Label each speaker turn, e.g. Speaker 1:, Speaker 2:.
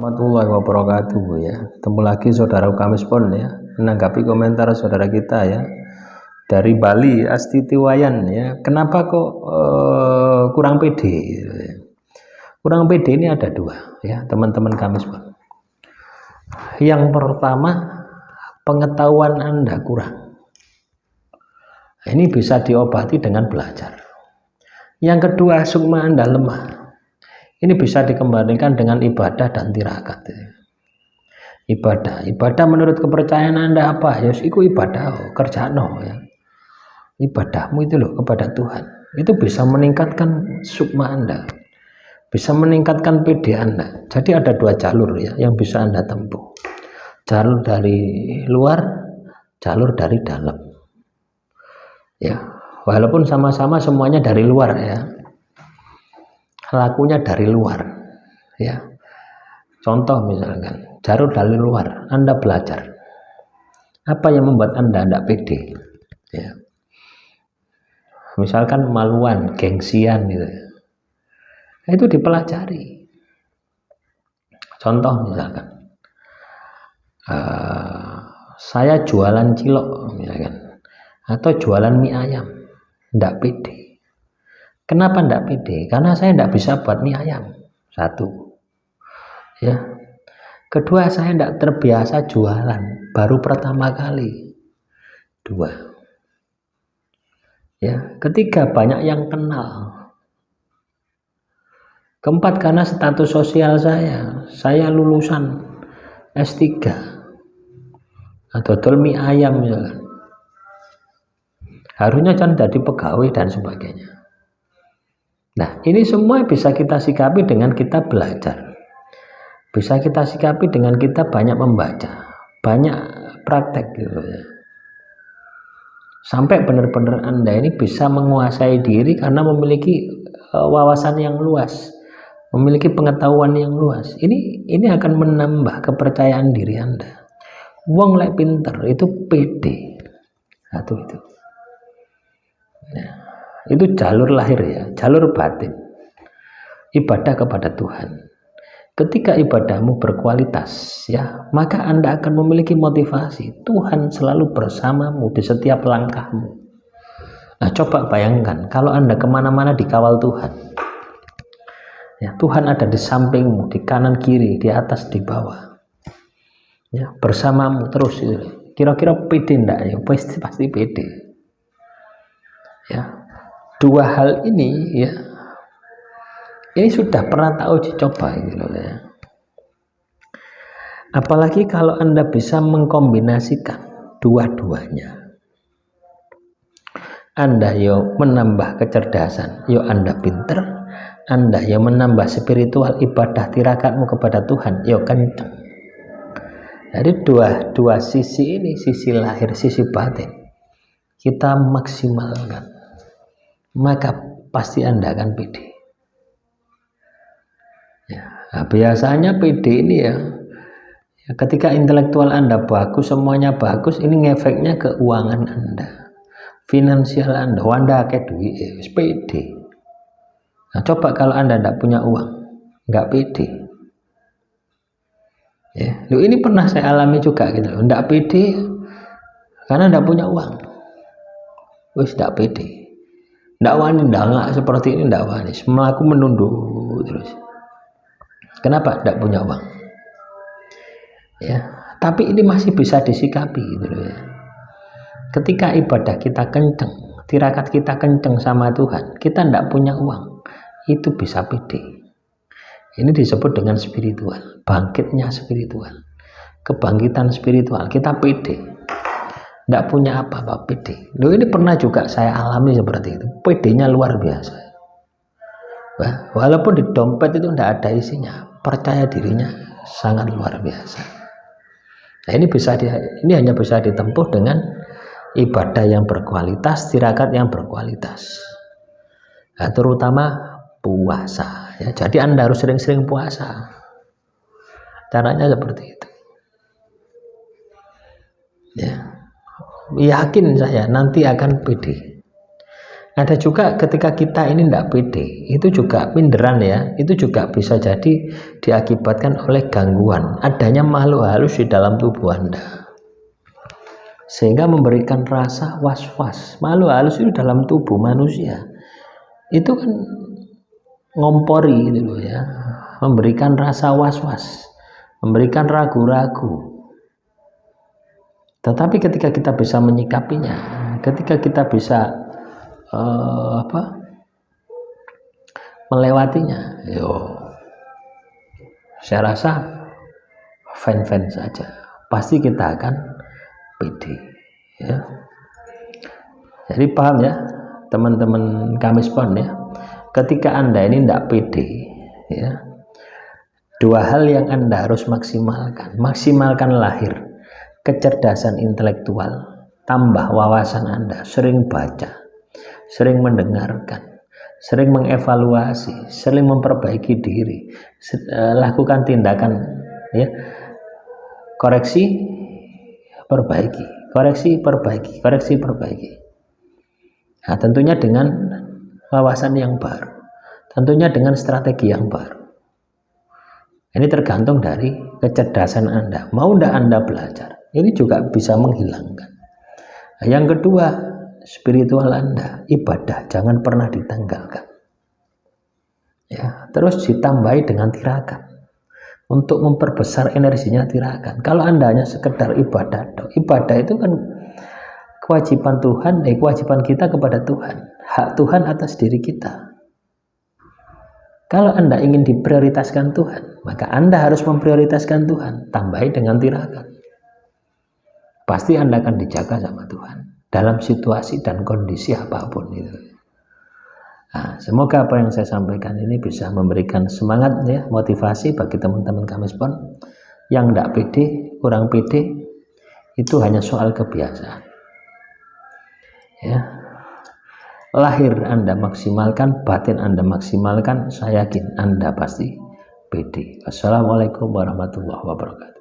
Speaker 1: Warahmatullahi wabarakatuh ya. Ketemu lagi saudara Kamis Pon ya. Menanggapi komentar saudara kita ya dari Bali Astiti Wayan ya. Kenapa kok kurang pede? Gitu ya. Kurang pede ini ada dua ya teman-teman Kamis Pon. Yang pertama, pengetahuan Anda kurang. Ini bisa diobati dengan belajar. Yang kedua, sukma Anda lemah. Ini bisa dikembalikan dengan ibadah dan tirakat. Ibadah menurut kepercayaan Anda apa? Ya, itu ibadah, kerjaan ya. Ibadahmu itu loh kepada Tuhan. Itu bisa meningkatkan sukma Anda, bisa meningkatkan PD Anda. Jadi ada dua jalur ya yang bisa Anda tempuh. Jalur dari luar, jalur dari dalam. Ya, walaupun sama-sama semuanya dari luar ya. Lakunya dari luar ya. Contoh misalkan jalur dari luar, Anda belajar apa yang membuat Anda tidak pede ya. Misalkan maluan, gengsian gitu, itu dipelajari. Contoh misalkan saya jualan cilok misalkan, atau jualan mie ayam, tidak pede. Kenapa tidak pede? Karena saya tidak bisa buat mie ayam, satu ya. Kedua, saya tidak terbiasa jualan, baru pertama kali. Dua ya. Ketiga, banyak yang kenal. Keempat, karena status sosial saya lulusan S3 atau mie ayam misalkan, harusnya kan jadi pegawai dan sebagainya. Nah, ini semua bisa kita sikapi dengan kita belajar. Bisa kita sikapi dengan kita banyak membaca, banyak praktek gitu ya. Sampai benar-benar Anda ini bisa menguasai diri karena memiliki wawasan yang luas, memiliki pengetahuan yang luas. Ini akan menambah kepercayaan diri Anda. Wong lek pinter itu pede. Satu itu. Nah, itu jalur lahir ya, jalur batin, ibadah kepada Tuhan. Ketika ibadahmu berkualitas ya, maka Anda akan memiliki motivasi. Tuhan selalu bersamamu di setiap langkahmu. Nah, coba bayangkan kalau Anda kemana-mana dikawal Tuhan ya, Tuhan ada di sampingmu, di kanan kiri, di atas, di bawah ya, bersamamu terus. Kira-kira pede enggak ya? Pasti pede ya. Dua hal ini ya, ini sudah pernah tahu dicoba gitu ya. Apalagi kalau Anda bisa mengkombinasikan dua-duanya. Anda yo menambah kecerdasan, yo Anda pinter. Anda yo menambah spiritual, ibadah tirakatmu kepada Tuhan, yo kencang. Jadi dua sisi ini, sisi lahir, sisi batin, kita maksimalkan, maka pasti Anda akan pede ya. Nah, biasanya pede ini ya, ketika intelektual Anda bagus, semuanya bagus, ini ngefeknya keuangan Anda, finansial Anda kayak duit, pede. Nah, coba kalau Anda tidak punya uang, nggak pede ya. Ini pernah saya alami juga gitu, nggak pede karena tidak punya uang, wis tidak pede. Nggak wani, nggak seperti ini, nggak wani, melaku menunduk terus. Kenapa? Nggak punya uang ya. Tapi ini masih bisa disikapi gitu loh ya. Ketika ibadah kita kenceng, tirakat kita kenceng sama Tuhan, kita nggak punya uang, itu bisa pede. Ini disebut dengan spiritual, bangkitnya spiritual, kebangkitan spiritual. Kita pede, nggak punya apa-apa, pede. Ini pernah juga saya alami seperti itu. Pedenya luar biasa. Walaupun di dompet itu tidak ada isinya, percaya dirinya sangat luar biasa. Nah, ini hanya bisa ditempuh dengan ibadah yang berkualitas, tirakat yang berkualitas. Nah, terutama puasa ya. Jadi Anda harus sering-sering puasa. Caranya seperti itu. Ya. Yakin saya nanti akan pede. Ada juga ketika kita ini tidak pede, itu juga minderan ya, itu juga bisa jadi diakibatkan oleh gangguan adanya makhluk halus di dalam tubuh Anda, sehingga memberikan rasa was-was. Makhluk halus itu dalam tubuh manusia itu kan ngompori gitu loh ya, memberikan rasa was-was, memberikan ragu-ragu. Tetapi ketika kita bisa menyikapinya, ketika kita bisa melewatinya, saya rasa fine-fine saja, pasti kita akan pede ya. Jadi paham ya teman-teman Kamispon ya, ketika Anda ini tidak pede ya, dua hal yang Anda harus maksimalkan lahir, kecerdasan intelektual, tambah wawasan Anda, sering baca, sering mendengarkan, sering mengevaluasi, sering memperbaiki diri, lakukan tindakan ya, koreksi, perbaiki, koreksi, perbaiki, koreksi, perbaiki. Nah, tentunya dengan wawasan yang baru, tentunya dengan strategi yang baru. Ini tergantung dari kecerdasan Anda. Mau tidak Anda belajar, ini juga bisa menghilangkan. Nah, yang kedua, spiritual Anda, ibadah jangan pernah ditanggalkan ya, terus ditambahi dengan tirakat untuk memperbesar energinya tirakat. Kalau Anda hanya sekedar ibadah itu kan kewajiban Tuhan, kewajiban kita kepada Tuhan, hak Tuhan atas diri kita. Kalau Anda ingin diprioritaskan Tuhan, maka Anda harus memprioritaskan Tuhan, tambahi dengan tirakat. Pasti Anda akan dijaga sama Tuhan dalam situasi dan kondisi apapun itu. Nah, semoga apa yang saya sampaikan ini bisa memberikan semangat ya, motivasi bagi teman-teman Kamispon yang tidak pede, kurang pede, itu hanya soal kebiasaan. Ya, lahir Anda maksimalkan, batin Anda maksimalkan, saya yakin Anda pasti pede. Wassalamualaikum warahmatullahi wabarakatuh.